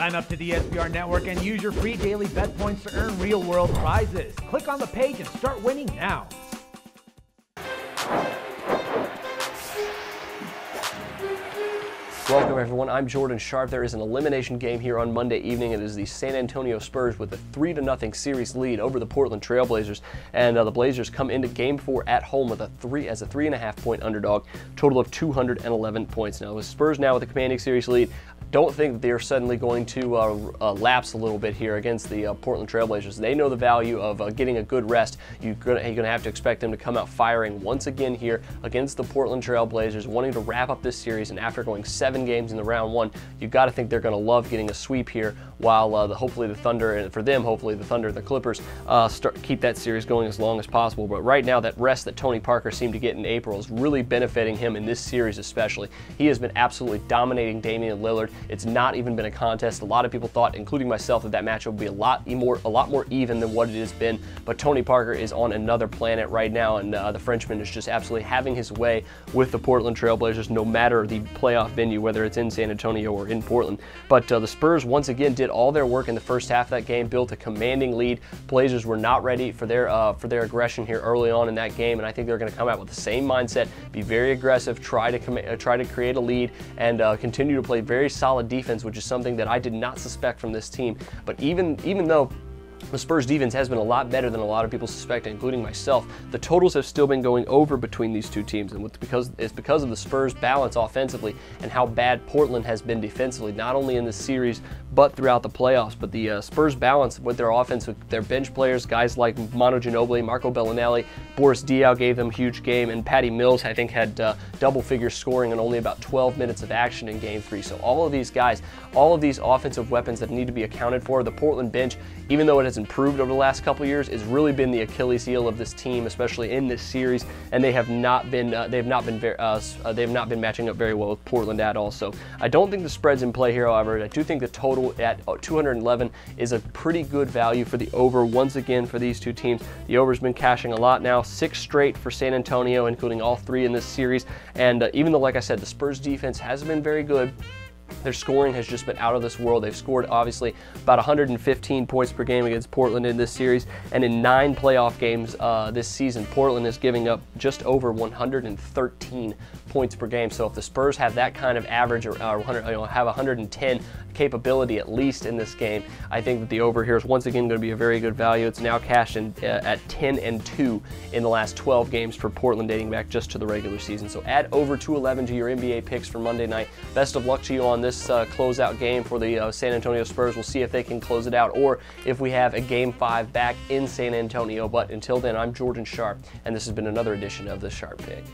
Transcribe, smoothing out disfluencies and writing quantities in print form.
Sign up to the SBR Network and use your free daily bet points to earn real-world prizes. Click on the page and start winning now. Welcome everyone, I'm Jordan Sharp. There is an elimination game here on Monday evening. It is the San Antonio Spurs with a 3-0 series lead over the Portland Trail Blazers. And the Blazers come into Game 4 at home with as a 3.5 point underdog, total of 211 points. Now the Spurs now with a commanding series lead. Don't think that they're suddenly going to lapse a little bit here against the Portland Trail Blazers. They know the value of getting a good rest. You're going to have to expect them to come out firing once again here against the Portland Trail Blazers, wanting to wrap up this series. And after going 7 games in the round 1, you've got to think they're going to love getting a sweep here, while hopefully the Thunder, and for them, hopefully the Thunder and the Clippers keep that series going as long as possible. But right now, that rest that Tony Parker seemed to get in April is really benefiting him in this series especially. He has been absolutely dominating Damian Lillard. It's not even been a contest. A lot of people thought, including myself, that matchup would be a lot more even than what it has been. But Tony Parker is on another planet right now, and the Frenchman is just absolutely having his way with the Portland Trail Blazers, no matter the playoff venue, whether it's in San Antonio or in Portland. But the Spurs once again did all their work in the first half of that game, built a commanding lead. Blazers were not ready for their aggression here early on in that game, and I think they're going to come out with the same mindset, be very aggressive, try to create a lead, and continue to play very solid defense, which is something that I did not suspect from this team. But even though the Spurs defense has been a lot better than a lot of people suspect, including myself, the totals have still been going over between these two teams, and it's because of the Spurs' balance offensively and how bad Portland has been defensively, not only in this series but throughout the playoffs. But the Spurs' balance with their offense, with their bench players, guys like Manu Ginobili, Marco Bellinelli, Boris Diaw gave them a huge game, and Patty Mills, I think, had double-figure scoring in only about 12 minutes of action in Game 3. So all of these guys, all of these offensive weapons that need to be accounted for, the Portland bench, even though it has improved over the last couple of years, has really been the Achilles heel of this team, especially in this series, and they have not been matching up very well with Portland at all. So I don't think the spread's in play here. However, I do think the total at 211 is a pretty good value for the over once again for these two teams. The over's been cashing a lot now, 6 straight for San Antonio, including all 3 in this series. And even though, like I said, the Spurs defense hasn't been very good, their scoring has just been out of this world. They've scored, obviously, about 115 points per game against Portland in this series. And in 9 playoff games this season, Portland is giving up just over 113 points per game. So if the Spurs have that kind of average, or have 110 capability at least in this game, I think that the over here is once again going to be a very good value. It's now cashed in at 10-2 in the last 12 games for Portland, dating back just to the regular season. So add over 211 to your NBA picks for Monday night. Best of luck to you on this closeout game for the San Antonio Spurs. We'll see if they can close it out, or if we have a Game 5 back in San Antonio. But until then, I'm Jordan Sharp, and this has been another edition of the Sharp Pick.